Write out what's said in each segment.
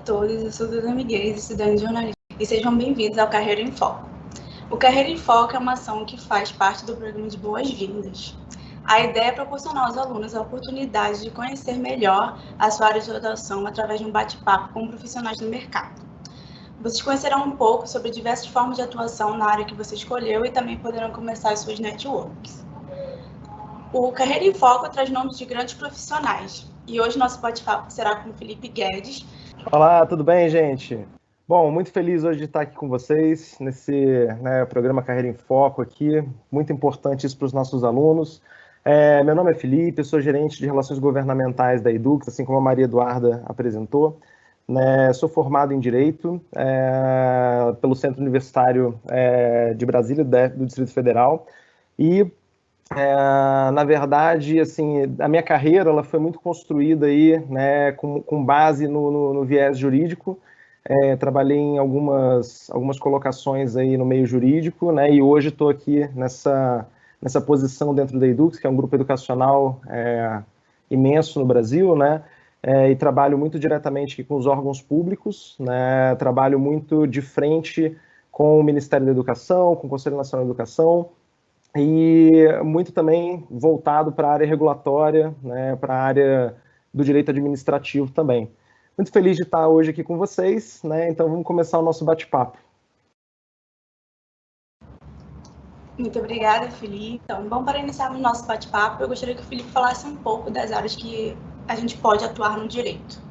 todos, eu sou Duda Miguel, estudante de jornalismo, e sejam bem-vindos ao Carreira em Foco. O Carreira em Foco é uma ação que faz parte do programa de Boas-Vindas. A ideia é proporcionar aos alunos a oportunidade de conhecer melhor a sua área de atuação através de um bate-papo com profissionais do mercado. Vocês conhecerão um pouco sobre diversas formas de atuação na área que você escolheu e também poderão começar as suas networks. O Carreira em Foco traz nomes de grandes profissionais, e hoje nosso bate-papo será com o Felipe Guedes. Olá, tudo bem, gente? Bom, muito feliz hoje de estar aqui com vocês nesse programa Carreira em Foco aqui, muito importante isso para os nossos alunos. Meu nome é Felipe, eu sou gerente de Relações Governamentais da Edux, assim como a Maria Eduarda apresentou. Sou formado em Direito pelo Centro Universitário de Brasília, do Distrito Federal, e na verdade, assim, a minha carreira ela foi muito construída aí, né, com base no viés jurídico. Trabalhei em algumas colocações aí no meio jurídico, né, e hoje estou aqui nessa posição dentro da Edux, que é um grupo educacional imenso no Brasil, né, e trabalho muito diretamente aqui com os órgãos públicos, né, trabalho muito de frente com o Ministério da Educação, com o Conselho Nacional de Educação, e muito também voltado para a área regulatória, né, para a área do direito administrativo também. Muito feliz de estar hoje aqui com vocês, né, então vamos começar o nosso bate-papo. Muito obrigada, Felipe. Então, bom, para iniciarmos o nosso bate-papo, eu gostaria que o Felipe falasse um pouco das áreas que a gente pode atuar no direito.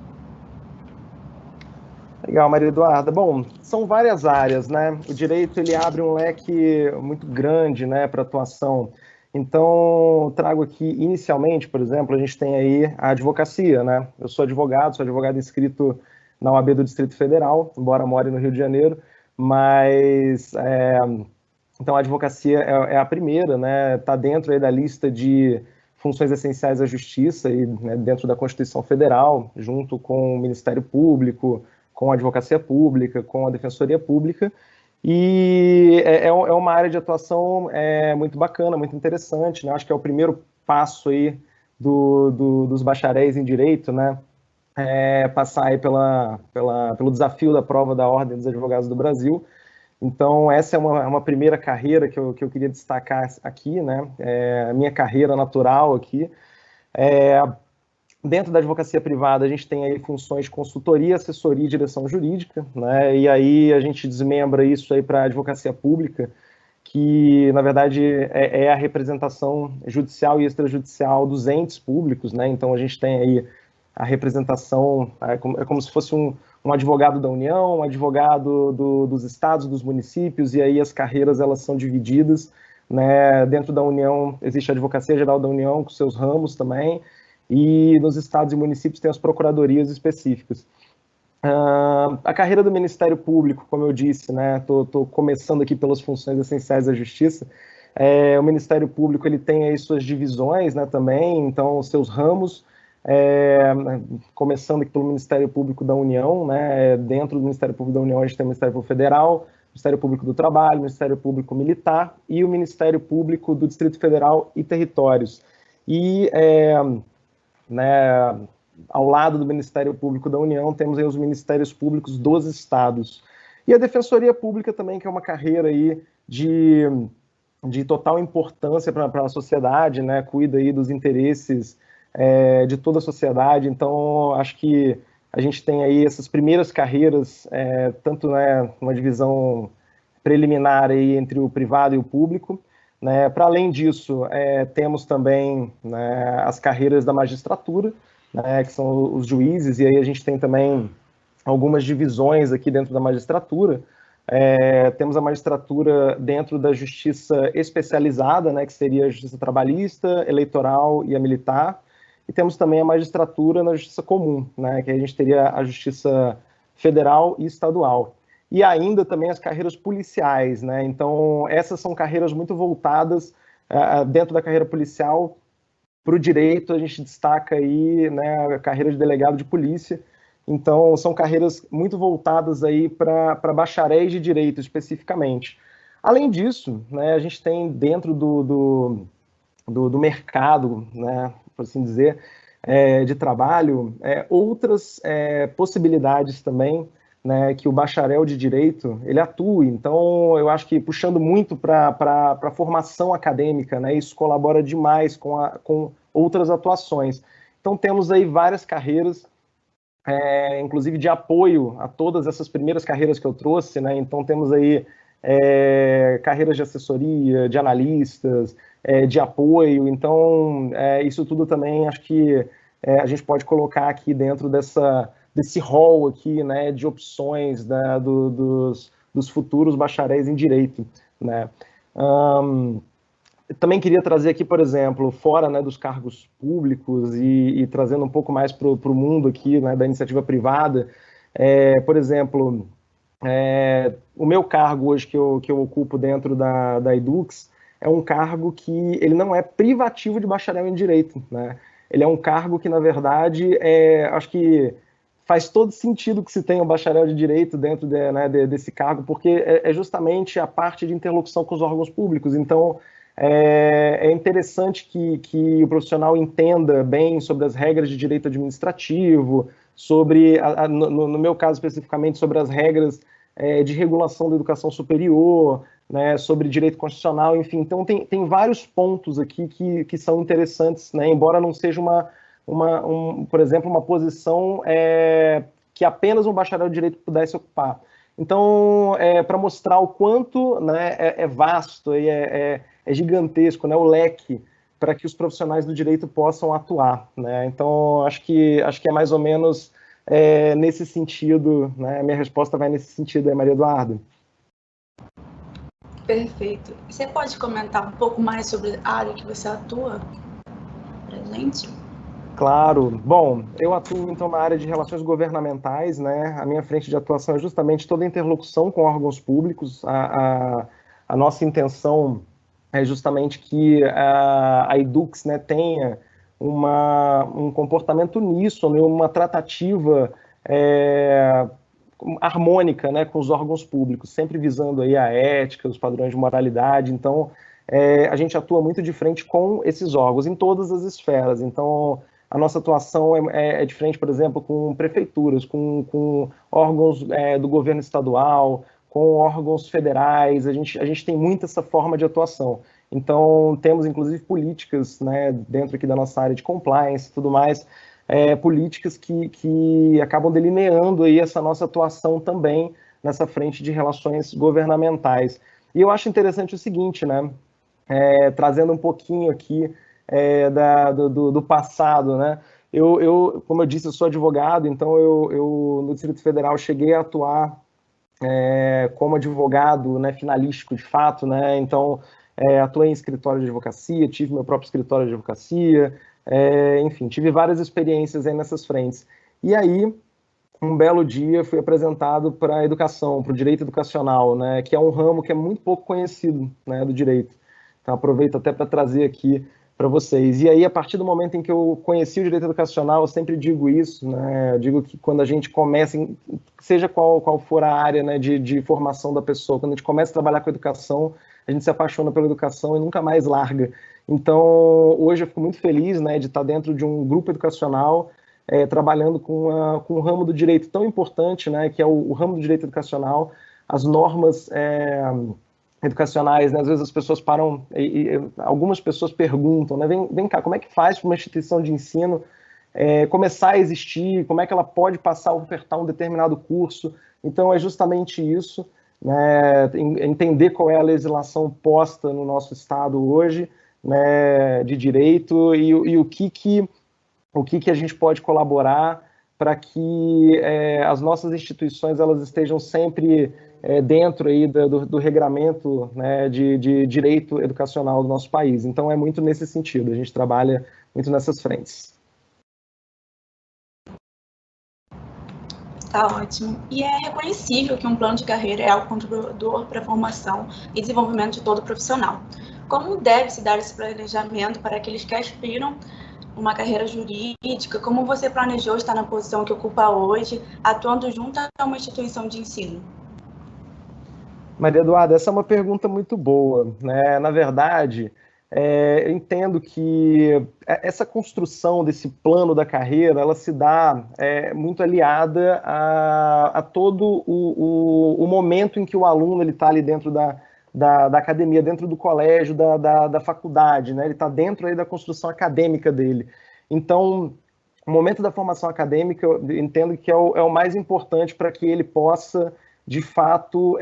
Legal, Maria Eduarda. Bom, são várias áreas, né? O direito, ele abre um leque muito grande, né, para atuação. Então, trago aqui, inicialmente, por exemplo, a gente tem aí a advocacia, né? Eu sou advogado inscrito na OAB do Distrito Federal, embora more no Rio de Janeiro, mas, então, a advocacia é a primeira, né? Está dentro aí da lista de funções essenciais à justiça e, né, dentro da Constituição Federal, junto com o Ministério Público, com a advocacia pública, com a defensoria pública, e é uma área de atuação muito bacana, muito interessante, né? Acho que é o primeiro passo aí dos bacharéis em direito, né? Passar aí pelo desafio da prova da Ordem dos Advogados do Brasil. Então, essa é uma primeira carreira que eu queria destacar aqui, né? A minha carreira natural aqui. Dentro da advocacia privada, a gente tem aí funções de consultoria, assessoria e direção jurídica, né? E aí a gente desmembra isso aí para a advocacia pública, que, na verdade, é a representação judicial e extrajudicial dos entes públicos, né? Então, a gente tem aí a representação, é como se fosse um advogado da União, um advogado dos estados, dos municípios, e aí as carreiras, elas são divididas, né? Dentro da União, existe a Advocacia Geral da União, com seus ramos também, e nos estados e municípios tem as procuradorias específicas. A carreira do Ministério Público, como eu disse, né, tô começando aqui pelas funções essenciais da Justiça. O Ministério Público, ele tem aí suas divisões, né, também, então os seus ramos, começando aqui pelo Ministério Público da União, né, dentro do Ministério Público da União a gente tem o Ministério Público Federal, Ministério Público do Trabalho, Ministério Público Militar e o Ministério Público do Distrito Federal e Territórios. E né, ao lado do Ministério Público da União, temos aí os Ministérios Públicos dos Estados. E a Defensoria Pública também, que é uma carreira aí de total importância para a sociedade, né, cuida aí dos interesses de toda a sociedade. Então, acho que a gente tem aí essas primeiras carreiras, tanto, né, uma divisão preliminar aí entre o privado e o público, né? Para além disso, temos também, né, as carreiras da magistratura, né, que são os juízes, e aí a gente tem também algumas divisões aqui dentro da magistratura. Temos a magistratura dentro da justiça especializada, né, que seria a justiça trabalhista, eleitoral e a militar, e temos também a magistratura na justiça comum, né, que a gente teria a justiça federal e estadual. E ainda também as carreiras policiais, né? Então, essas são carreiras muito voltadas dentro da carreira policial para o direito. A gente destaca aí, né, a carreira de delegado de polícia. Então, são carreiras muito voltadas aí para bacharéis de direito, especificamente. Além disso, né, a gente tem dentro do mercado, né, por assim dizer, de trabalho, outras possibilidades também, né, que o bacharel de Direito ele atue. Então, eu acho que puxando muito para a formação acadêmica, né, isso colabora demais com outras atuações. Então, temos aí várias carreiras, inclusive de apoio a todas essas primeiras carreiras que eu trouxe, né? Então, temos aí carreiras de assessoria, de analistas, de apoio. Então, isso tudo também acho que a gente pode colocar aqui dentro desse rol aqui, né, de opções, né, dos futuros bacharéis em Direito, né? Também queria trazer aqui, por exemplo, fora, né, dos cargos públicos e trazendo um pouco mais para o mundo aqui, né, da iniciativa privada, por exemplo, o meu cargo hoje que eu ocupo dentro da Edux é um cargo que ele não é privativo de bacharel em Direito, né? Ele é um cargo que, na verdade, acho que faz todo sentido que se tenha um bacharel de Direito dentro desse cargo, porque é justamente a parte de interlocução com os órgãos públicos. Então, é interessante que o profissional entenda bem sobre as regras de direito administrativo, sobre, no meu caso especificamente, sobre as regras de regulação da educação superior, né, sobre direito constitucional, enfim. Então, tem vários pontos aqui que são interessantes, né, embora não seja por exemplo, uma posição que apenas um bacharel de direito pudesse ocupar. Então, para mostrar o quanto, né, é vasto e é gigantesco, né, o leque para que os profissionais do direito possam atuar, né? Então, acho que é mais ou menos nesse sentido, né? A minha resposta vai nesse sentido, Maria Eduarda. Perfeito. Você pode comentar um pouco mais sobre a área que você atua para a gente? Claro. Bom, eu atuo, então, na área de relações governamentais, né? A minha frente de atuação é justamente toda a interlocução com órgãos públicos. A nossa intenção é justamente que a Edux, né, tenha um comportamento uníssono, uma tratativa harmônica, né, com os órgãos públicos, sempre visando aí a ética, os padrões de moralidade. Então, a gente atua muito de frente com esses órgãos, em todas as esferas. Então, a nossa atuação é diferente, por exemplo, com prefeituras, com órgãos do governo estadual, com órgãos federais. A gente tem muito essa forma de atuação. Então, temos, inclusive, políticas, né, dentro aqui da nossa área de compliance e tudo mais, políticas que acabam delineando aí essa nossa atuação também nessa frente de relações governamentais. E eu acho interessante o seguinte, né, trazendo um pouquinho aqui do passado, né, como eu disse, eu sou advogado, então eu no Distrito Federal cheguei a atuar como advogado, né, finalístico de fato, né, então atuei em escritório de advocacia, tive meu próprio escritório de advocacia, enfim, tive várias experiências aí nessas frentes. E aí, um belo dia, fui apresentado para a educação, para o direito educacional, né, que é um ramo que é muito pouco conhecido, né, do direito. Então, aproveito até para trazer aqui para vocês. E aí, a partir do momento em que eu conheci o direito educacional, eu sempre digo isso, né, eu digo que quando a gente começa, seja qual for a área, né, de formação da pessoa, quando a gente começa a trabalhar com educação, a gente se apaixona pela educação e nunca mais larga. Então, hoje eu fico muito feliz, né, de estar dentro de um grupo educacional, trabalhando com um ramo do direito tão importante, né, que é o ramo do direito educacional, as normas educacionais, né, às vezes as pessoas param, algumas pessoas perguntam, né, vem cá, como é que faz para uma instituição de ensino começar a existir, como é que ela pode passar a ofertar um determinado curso? Então, é justamente isso, né, entender qual é a legislação posta no nosso estado hoje, né, de direito e o que a gente pode colaborar para que as nossas instituições elas estejam sempre dentro aí do regramento, né, de direito educacional do nosso país. Então, é muito nesse sentido, a gente trabalha muito nessas frentes. Tá ótimo. E é reconhecível que um plano de carreira é algo contribuidor para a formação e desenvolvimento de todo profissional. Como deve se dar esse planejamento para aqueles que aspiram uma carreira jurídica? Como você planejou estar na posição que ocupa hoje, atuando junto a uma instituição de ensino? Maria Eduarda, essa é uma pergunta muito boa, né? Na verdade, eu entendo que essa construção desse plano da carreira, ela se dá muito aliada a todo o momento em que o aluno está ali dentro da academia, dentro do colégio, da faculdade, né? Ele está dentro aí da construção acadêmica dele. Então, o momento da formação acadêmica, eu entendo que é o mais importante para que ele possa, de fato,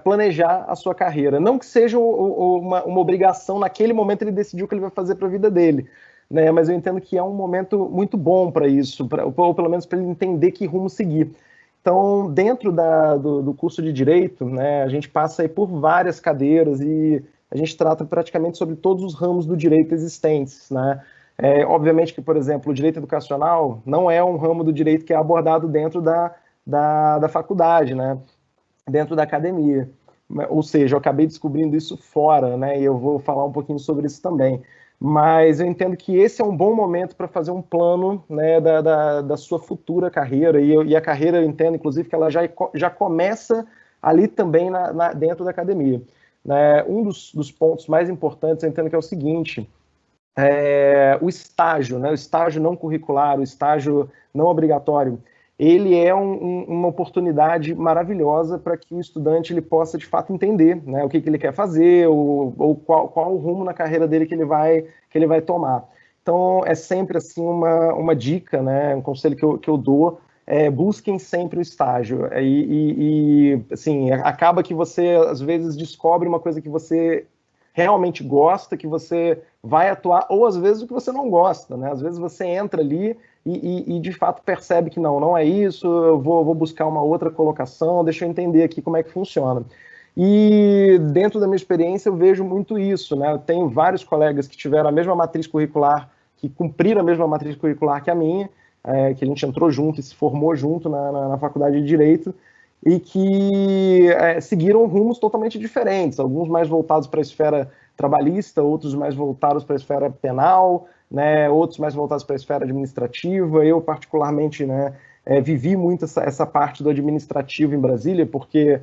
planejar a sua carreira. Não que seja uma obrigação, naquele momento ele decidiu o que ele vai fazer para a vida dele, né? Mas eu entendo que é um momento muito bom para isso, ou pelo menos para ele entender que rumo seguir. Então, dentro do curso de Direito, né, a gente passa aí por várias cadeiras e a gente trata praticamente sobre todos os ramos do direito existentes, né? Obviamente que, por exemplo, o direito educacional não é um ramo do direito que é abordado dentro da faculdade, né? Dentro da academia. Ou seja, eu acabei descobrindo isso fora, né? E eu vou falar um pouquinho sobre isso também. Mas eu entendo que esse é um bom momento para fazer um plano, né, da sua futura carreira, e a carreira, eu entendo, inclusive, que ela já começa ali também dentro da academia. Né? Um dos pontos mais importantes, eu entendo que é o seguinte: o estágio, né, o estágio não curricular, o estágio não obrigatório, ele é uma oportunidade maravilhosa para que o estudante ele possa, de fato, entender, né, o que ele quer fazer, ou qual o rumo na carreira dele que ele vai tomar. Então, é sempre assim uma dica, né, um conselho que eu dou, busquem sempre o estágio. Assim, acaba que você, às vezes, descobre uma coisa que você realmente gosta, que você vai atuar, ou às vezes o que você não gosta, né? Às vezes você entra ali e de fato percebe que não é isso, eu vou buscar uma outra colocação, deixa eu entender aqui como é que funciona. E dentro da minha experiência eu vejo muito isso, né? Eu tenho vários colegas que tiveram a mesma matriz curricular, que cumpriram a mesma matriz curricular que a minha, que a gente entrou junto e se formou junto na faculdade de Direito, e que seguiram rumos totalmente diferentes, alguns mais voltados para a esfera trabalhista, outros mais voltados para a esfera penal, né, outros mais voltados para a esfera administrativa. Eu, particularmente, né, vivi muito essa parte do administrativo em Brasília, porque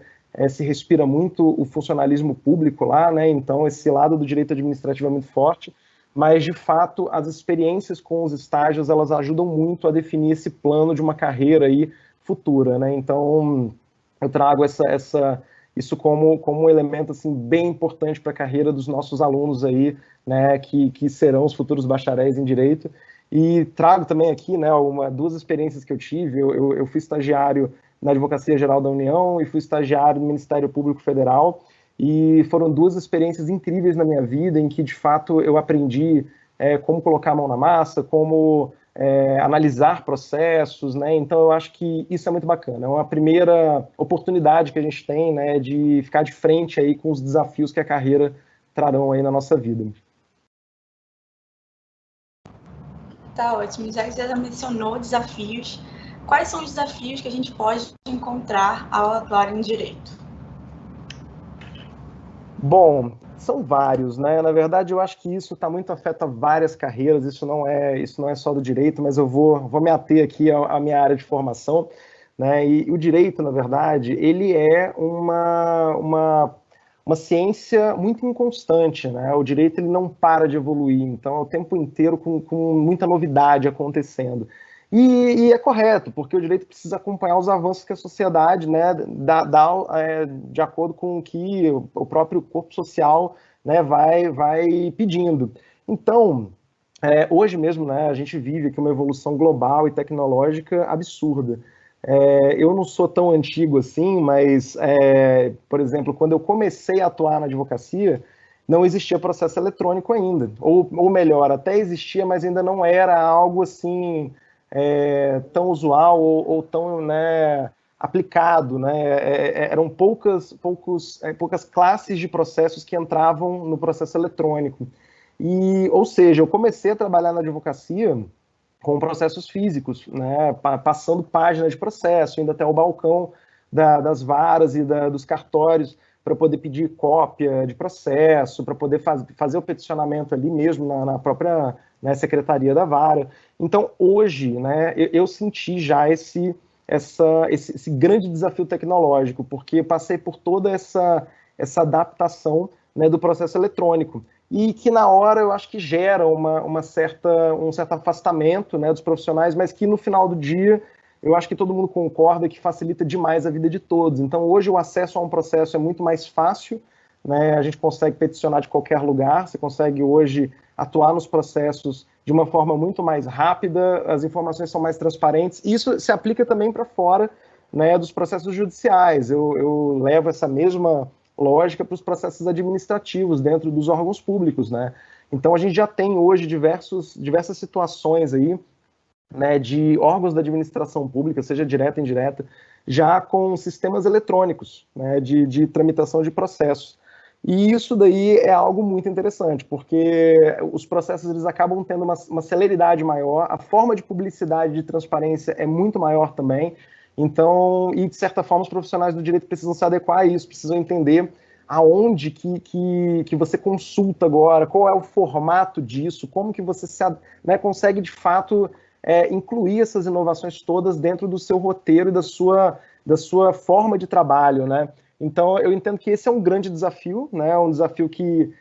se respira muito o funcionalismo público lá, né, então esse lado do direito administrativo é muito forte, mas, de fato, as experiências com os estágios, elas ajudam muito a definir esse plano de uma carreira aí futura, né, então eu trago isso como um elemento assim, bem importante para a carreira dos nossos alunos aí, né, que serão os futuros bacharéis em Direito. E trago também aqui, né, duas experiências que eu tive. Eu fui estagiário na Advocacia Geral da União e fui estagiário no Ministério Público Federal, e foram duas experiências incríveis na minha vida, em que, de fato, eu aprendi como colocar a mão na massa, como analisar processos, né? Então eu acho que isso é muito bacana. É uma primeira oportunidade que a gente tem, né, de ficar de frente aí com os desafios que a carreira trarão aí na nossa vida. Tá ótimo. Já que você já mencionou desafios, quais são os desafios que a gente pode encontrar ao atuar em direito? Bom, são vários, né? Na verdade, eu acho que isso está muito afeta várias carreiras. Isso não é só do direito, mas eu vou me ater aqui à minha área de formação, né? E o direito, na verdade, ele é uma ciência muito inconstante, né? O direito ele não para de evoluir, então é o tempo inteiro com muita novidade acontecendo. E é correto, porque o direito precisa acompanhar os avanços que a sociedade, né, dá de acordo com o que o próprio corpo social, né, vai pedindo. Então, hoje mesmo, né, a gente vive aqui uma evolução global e tecnológica absurda. Eu não sou tão antigo assim, mas, por exemplo, quando eu comecei a atuar na advocacia, não existia processo eletrônico ainda. Ou melhor, até existia, mas ainda não era algo assim tão usual ou tão, né, aplicado, né? Eram poucas classes de processos que entravam no processo eletrônico. Ou seja, eu comecei a trabalhar na advocacia com processos físicos, né, passando páginas de processo, indo até o balcão das varas e dos cartórios para poder pedir cópia de processo, para poder fazer o peticionamento ali mesmo na própria, né, secretaria da vara. Então, hoje, né, eu senti já esse grande desafio tecnológico, porque passei por toda essa adaptação, né, do processo eletrônico. e que na hora eu acho que gera um certo afastamento, né, dos profissionais, mas que no final do dia eu acho que todo mundo concorda que facilita demais a vida de todos. Então hoje o acesso a um processo é muito mais fácil, né, a gente consegue peticionar de qualquer lugar, você consegue hoje atuar nos processos de uma forma muito mais rápida, as informações são mais transparentes, e isso se aplica também para fora, né, dos processos judiciais. Eu levo essa mesma lógica para os processos administrativos dentro dos órgãos públicos, né? Então a gente já tem hoje diversas situações aí, né, de órgãos da administração pública, seja direta ou indireta, já com sistemas eletrônicos, né, de tramitação de processos. E isso daí é algo muito interessante, porque os processos eles acabam tendo uma celeridade maior, a forma de publicidade e de transparência é muito maior também. Então, e de certa forma, os profissionais do direito precisam se adequar a isso, precisam entender aonde que você consulta agora, qual é o formato disso, como que você né, consegue, de fato, incluir essas inovações todas dentro do seu roteiro e da sua forma de trabalho, né? Então, eu entendo que esse é um grande desafio, né? Um desafio que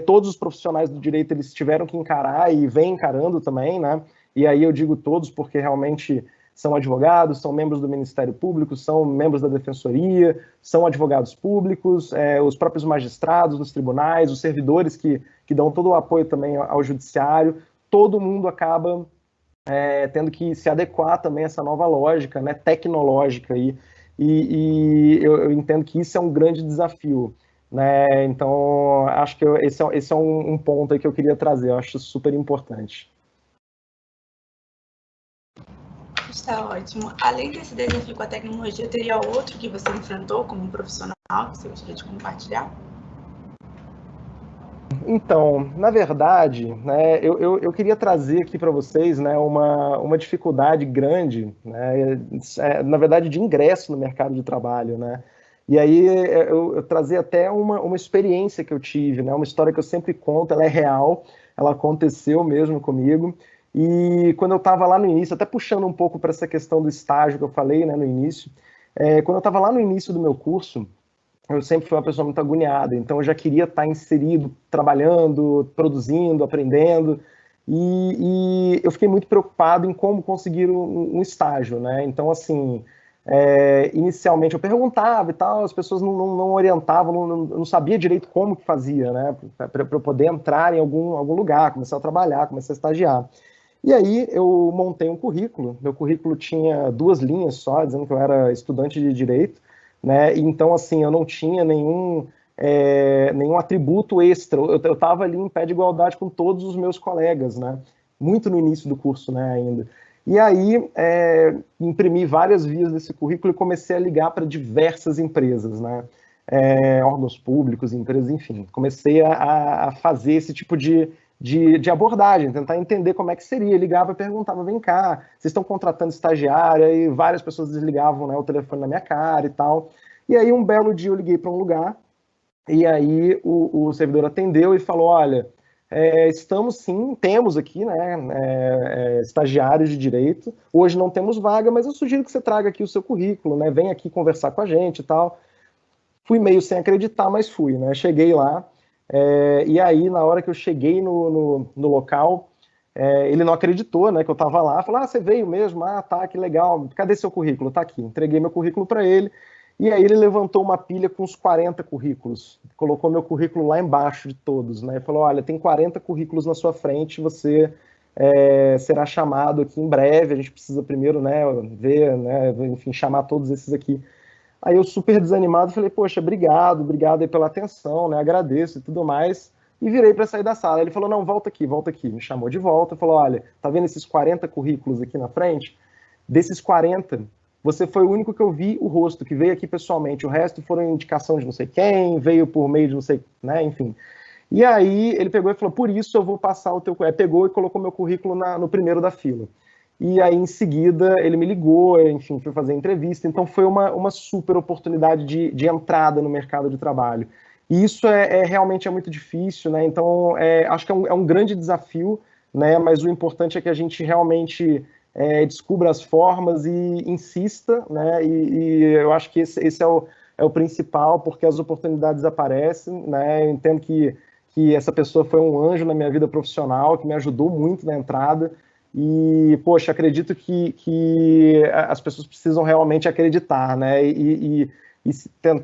todos os profissionais do direito eles tiveram que encarar e vêm encarando também, né? E aí eu digo todos porque realmente são advogados, são membros do Ministério Público, são membros da Defensoria, são advogados públicos, os próprios magistrados dos tribunais, os servidores que dão todo o apoio também ao judiciário, todo mundo acaba tendo que se adequar também a essa nova lógica, né, tecnológica aí, e eu entendo que isso é um grande desafio, né? Então acho que esse é um ponto aí que eu queria trazer, eu acho super importante. Está ótimo. Além desse desafio com a tecnologia, teria outro que você enfrentou como profissional que você gostaria de compartilhar? Então, na verdade, né, eu queria trazer aqui para vocês, né, uma dificuldade grande, né, na verdade, de ingresso no mercado de trabalho, né? E aí eu trazer até uma experiência que eu tive, né, uma história que eu sempre conto, ela é real, ela aconteceu mesmo comigo. E quando eu estava lá no início, até puxando um pouco para essa questão do estágio que eu falei, né, no início, quando eu estava lá no início do meu curso, eu sempre fui uma pessoa muito agoniada, então eu já queria estar inserido, trabalhando, produzindo, aprendendo, e eu fiquei muito preocupado em como conseguir um estágio, né? Então, assim, inicialmente eu perguntava e tal, as pessoas não orientavam, não sabia direito como que fazia, né? Para eu poder entrar em algum lugar, começar a trabalhar, começar a estagiar. E aí eu montei um currículo, meu currículo tinha 2 linhas só, dizendo que eu era estudante de direito, né? Então, assim, eu não tinha nenhum atributo extra. Eu estava ali em pé de igualdade com todos os meus colegas, né? Muito no início do curso, né, ainda. E aí, imprimi várias vias desse currículo e comecei a ligar para diversas empresas, né? Órgãos públicos, empresas, enfim. Comecei a fazer esse tipo de abordagem, tentar entender como é que seria. Ligava e perguntava, vem cá, vocês estão contratando estagiária? E várias pessoas desligavam, né, o telefone na minha cara e tal. E aí um belo dia eu liguei para um lugar, e aí o servidor atendeu e falou, olha, estamos sim, temos aqui, né, estagiários de direito, hoje não temos vaga, mas eu sugiro que você traga aqui o seu currículo, né, vem aqui conversar com a gente e tal. Fui meio sem acreditar, mas fui, né, cheguei lá, e aí, na hora que eu cheguei no local, ele não acreditou, né, que eu estava lá. Falou, você veio mesmo? Ah, tá, que legal. Cadê seu currículo? Tá aqui. Entreguei meu currículo para ele. E aí ele levantou uma pilha com uns 40 currículos. Colocou meu currículo lá embaixo de todos, né? E falou, olha, tem 40 currículos na sua frente, você será chamado aqui em breve. A gente precisa primeiro, né, ver, né, enfim, chamar todos esses aqui. Aí eu super desanimado, falei, poxa, obrigado aí pela atenção, né, agradeço e tudo mais, e virei para sair da sala. Ele falou, não, volta aqui, me chamou de volta, falou, olha, tá vendo esses 40 currículos aqui na frente? Desses 40, você foi o único que eu vi o rosto, que veio aqui pessoalmente, o resto foram indicação de não sei quem, veio por meio de não sei, né, enfim. E aí ele pegou e falou, por isso eu vou passar o teu... Pegou e colocou meu currículo no primeiro da fila. E aí, em seguida, ele me ligou, enfim, fui fazer entrevista. Então, foi uma super oportunidade de entrada no mercado de trabalho. E isso realmente é muito difícil, né? Então, acho que é um grande desafio, né? Mas o importante é que a gente realmente descubra as formas e insista, né? E eu acho que esse é o principal, porque as oportunidades aparecem, né? Eu entendo que que essa pessoa foi um anjo na minha vida profissional, que me ajudou muito na entrada. E, poxa, acredito que as pessoas precisam realmente acreditar, né? E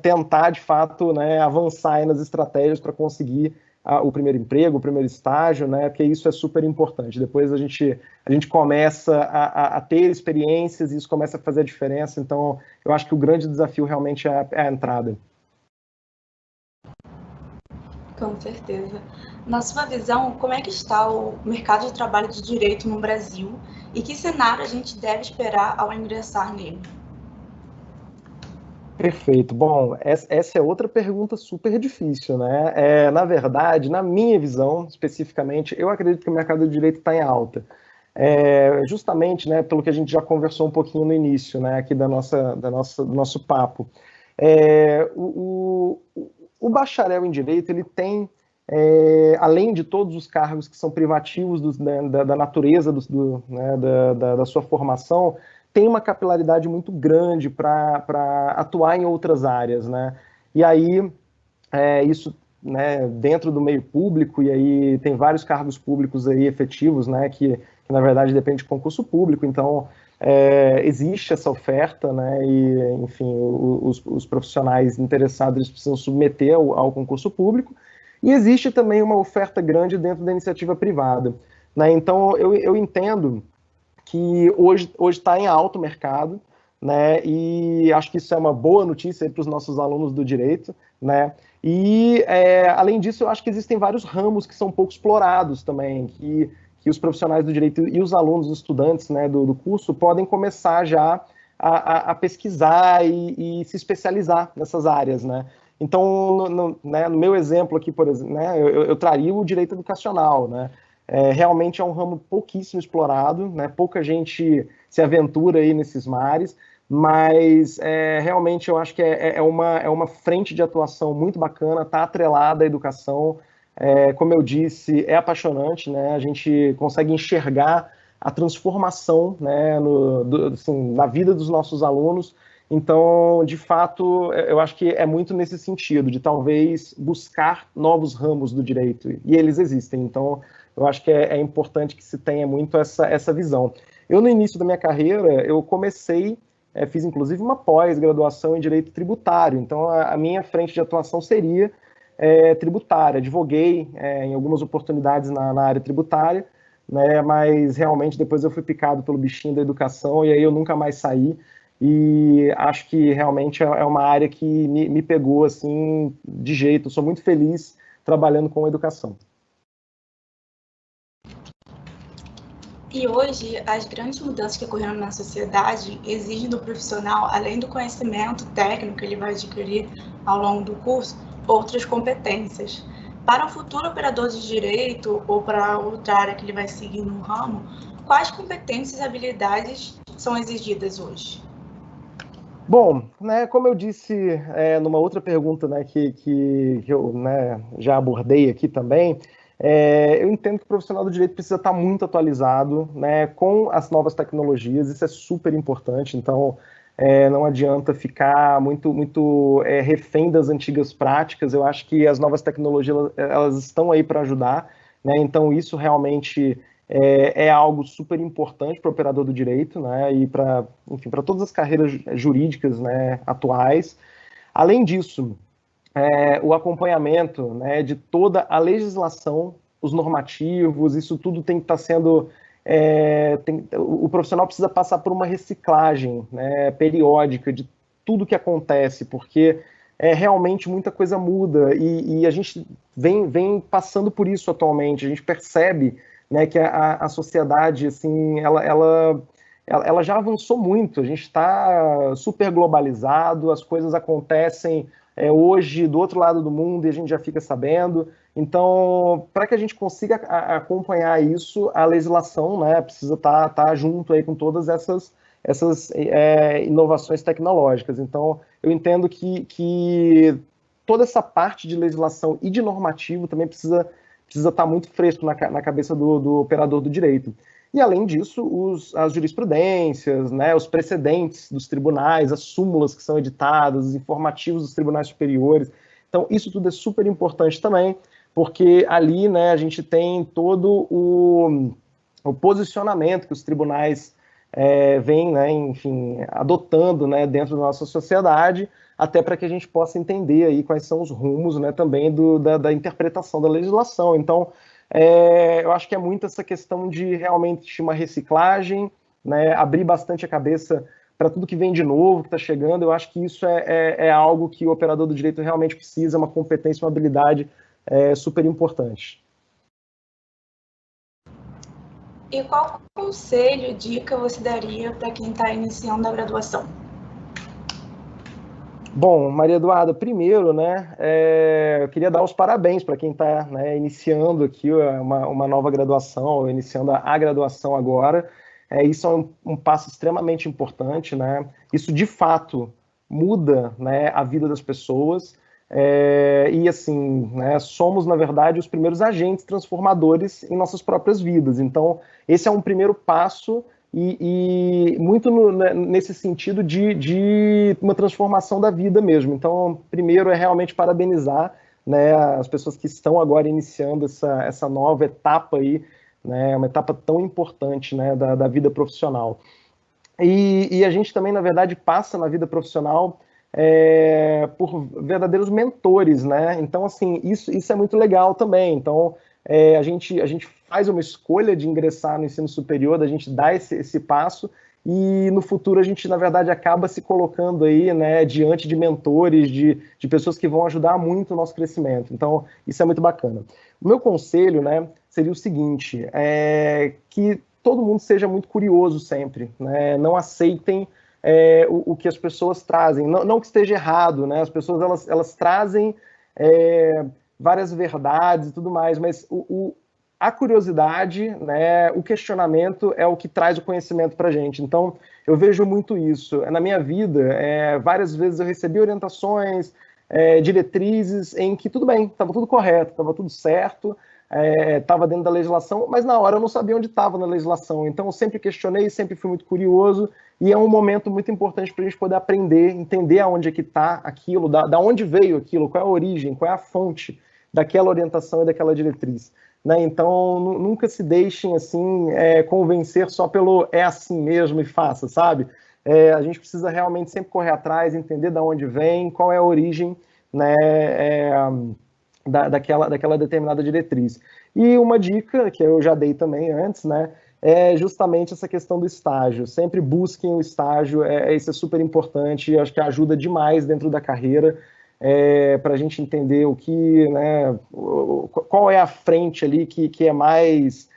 tentar, de fato, né, avançar aí nas estratégias para conseguir o primeiro emprego, o primeiro estágio, né? Porque isso é super importante. Depois a gente começa a ter experiências e isso começa a fazer a diferença. Então, eu acho que o grande desafio realmente é a entrada. Com certeza. Na sua visão, como é que está o mercado de trabalho de direito no Brasil e que cenário a gente deve esperar ao ingressar nele? Perfeito. Bom, essa é outra pergunta super difícil, né? Na verdade, na minha visão, especificamente, eu acredito que o mercado de direito está em alta. Justamente, né, pelo que a gente já conversou um pouquinho no início, né, aqui do nosso papo. O bacharel em direito, ele tem, além de todos os cargos que são privativos da natureza né, da sua formação, tem uma capilaridade muito grande para atuar em outras áreas, né? E aí, isso, né, dentro do meio público, e aí tem vários cargos públicos aí efetivos, né, que na verdade depende de concurso público, então existe essa oferta, né, e enfim, os profissionais interessados eles precisam submeter ao concurso público, e existe também uma oferta grande dentro da iniciativa privada, né? Então eu entendo que hoje está em alto mercado, né? E acho que isso é uma boa notícia para os nossos alunos do direito, né? E além disso, eu acho que existem vários ramos que são pouco explorados também, que os profissionais do direito e os alunos, os estudantes, né, do curso podem começar já a pesquisar e se especializar nessas áreas, né? Então, no meu exemplo aqui, por exemplo, né, eu traria o direito educacional, né? Realmente é um ramo pouquíssimo explorado, né? Pouca gente se aventura aí nesses mares, mas realmente eu acho que é uma frente de atuação muito bacana, está atrelada à educação, como eu disse, é apaixonante, né? A gente consegue enxergar a transformação, né, assim, na vida dos nossos alunos. Então, de fato, eu acho que é muito nesse sentido, de talvez buscar novos ramos do direito, e eles existem. Então, eu acho que é importante que se tenha muito essa visão. Eu, no início da minha carreira, eu comecei, fiz inclusive uma pós-graduação em Direito Tributário, então a minha frente de atuação seria tributária. Advoguei em algumas oportunidades na área tributária, né, mas realmente depois eu fui picado pelo bichinho da educação e aí eu nunca mais saí, e acho que realmente é uma área que me pegou assim de jeito. Eu sou muito feliz trabalhando com educação. E hoje, as grandes mudanças que ocorreram na sociedade exigem do profissional, além do conhecimento técnico que ele vai adquirir ao longo do curso, outras competências. Para um futuro operador de direito ou para outra área que ele vai seguir no ramo, quais competências e habilidades são exigidas hoje? Bom, né, como eu disse numa outra pergunta, né, que eu, né, já abordei aqui também, eu entendo que o profissional do direito precisa estar muito atualizado, né, com as novas tecnologias, isso é super importante, então não adianta ficar muito refém das antigas práticas. Eu acho que as novas tecnologias elas estão aí para ajudar, né, então isso realmente é algo super importante para o operador do direito, né, e para todas as carreiras jurídicas, né, atuais. Além disso, o acompanhamento, né, de toda a legislação, os normativos, isso tudo tem que estar sendo... o profissional precisa passar por uma reciclagem, né, periódica de tudo que acontece, porque realmente muita coisa muda e a gente vem passando por isso atualmente. A gente percebe, né, que a sociedade, assim, ela já avançou muito. A gente está super globalizado, as coisas acontecem hoje do outro lado do mundo e a gente já fica sabendo. Então, para que a gente consiga acompanhar isso, a legislação, né, precisa estar junto aí com todas essas inovações tecnológicas. Então, eu entendo que toda essa parte de legislação e de normativo também precisa estar muito fresco na cabeça do operador do direito. E, além disso, as jurisprudências, né, os precedentes dos tribunais, as súmulas que são editadas, os informativos dos tribunais superiores. Então, isso tudo é super importante também, porque ali, né, a gente tem todo o posicionamento que os tribunais vêm, né, enfim, adotando, né, dentro da nossa sociedade, até para que a gente possa entender aí quais são os rumos, né, também da interpretação da legislação. Então, eu acho que é muito essa questão de realmente uma reciclagem, né, abrir bastante a cabeça para tudo que vem de novo, que está chegando. Eu acho que isso é algo que o operador do direito realmente precisa, uma competência, uma habilidade super importante. E qual conselho, dica você daria para quem está iniciando a graduação? Bom, Maria Eduarda, primeiro, né, eu queria dar os parabéns para quem está, né, iniciando aqui uma nova graduação, iniciando a graduação agora. Isso é um passo extremamente importante, né? Isso, de fato, muda, né, a vida das pessoas. E, assim, né, somos, na verdade, os primeiros agentes transformadores em nossas próprias vidas. Então, esse é um primeiro passo e muito nesse sentido de uma transformação da vida mesmo. Então, primeiro é realmente parabenizar, né, as pessoas que estão agora iniciando essa nova etapa aí, né, uma etapa tão importante, né, da vida profissional. E a gente também, na verdade, passa na vida profissional por verdadeiros mentores, né? Então, assim, isso é muito legal também. Então, a gente faz uma escolha de ingressar no ensino superior, da gente dar esse passo, e no futuro a gente, na verdade, acaba se colocando aí, né, diante de mentores, de pessoas que vão ajudar muito o nosso crescimento. Então, isso é muito bacana. O meu conselho, né, seria o seguinte, que todo mundo seja muito curioso sempre, né? Não aceitem o que as pessoas trazem, não que esteja errado, né? As pessoas elas trazem várias verdades e tudo mais, mas a curiosidade, né, o questionamento é o que traz o conhecimento para a gente. Então, eu vejo muito isso. Na minha vida, várias vezes eu recebi orientações, diretrizes em que tudo bem, estava tudo correto, estava tudo certo, estava dentro da legislação, mas na hora eu não sabia onde estava na legislação. Então, eu sempre questionei, sempre fui muito curioso, e é um momento muito importante para a gente poder aprender, entender aonde é que está aquilo, da onde veio aquilo, qual é a origem, qual é a fonte daquela orientação e daquela diretriz. Né? Então, nunca se deixem assim convencer só pelo é assim mesmo e faça, sabe? A gente precisa realmente sempre correr atrás, entender de onde vem, qual é a origem, né, daquela determinada diretriz. E uma dica que eu já dei também antes, né, é justamente essa questão do estágio. Sempre busquem o estágio, isso é super importante, acho que ajuda demais dentro da carreira, para a gente entender o que, né, qual é a frente ali que é mais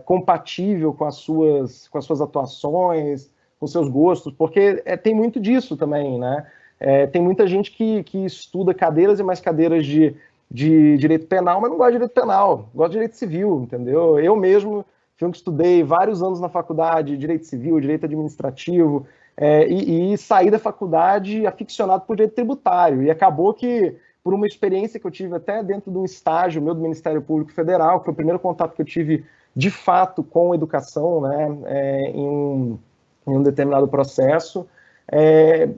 compatível com as suas atuações, com seus gostos, porque tem muito disso também, né? Tem muita gente que estuda cadeiras e mais cadeiras de direito penal, mas não gosta de direito penal, gosta de direito civil, entendeu? Eu mesmo fui um que estudei vários anos na faculdade, direito civil, direito administrativo, e saí da faculdade aficionado por direito tributário, e acabou que, por uma experiência que eu tive até dentro de um estágio meu do Ministério Público Federal, que foi o primeiro contato que eu tive, de fato, com a educação, né, em um determinado processo,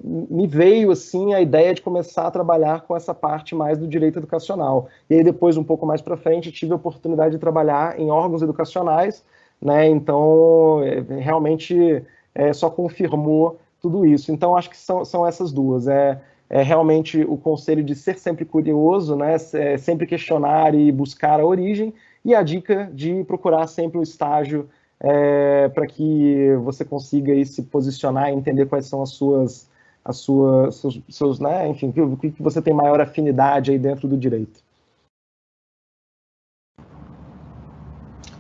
me veio assim a ideia de começar a trabalhar com essa parte mais do direito educacional. E aí depois, um pouco mais para frente, tive a oportunidade de trabalhar em órgãos educacionais, né? Então, realmente só confirmou tudo isso. Então, acho que são essas duas. Realmente o conselho de ser sempre curioso, né? Sempre questionar e buscar a origem, e a dica de procurar sempre o estágio para que você consiga aí se posicionar e entender quais são seus, né, enfim, o que você tem maior afinidade aí dentro do direito.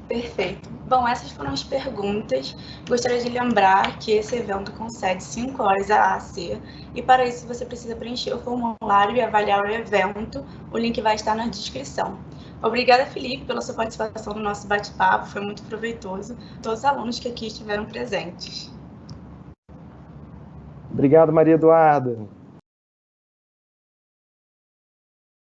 Perfeito. Bom, essas foram as perguntas. Gostaria de lembrar que esse evento concede 5 horas a AC, e para isso você precisa preencher o formulário e avaliar o evento. O link vai estar na descrição. Obrigada, Felipe, pela sua participação no nosso bate-papo, foi muito proveitoso. Todos os alunos que aqui estiveram presentes. Obrigado, Maria Eduarda.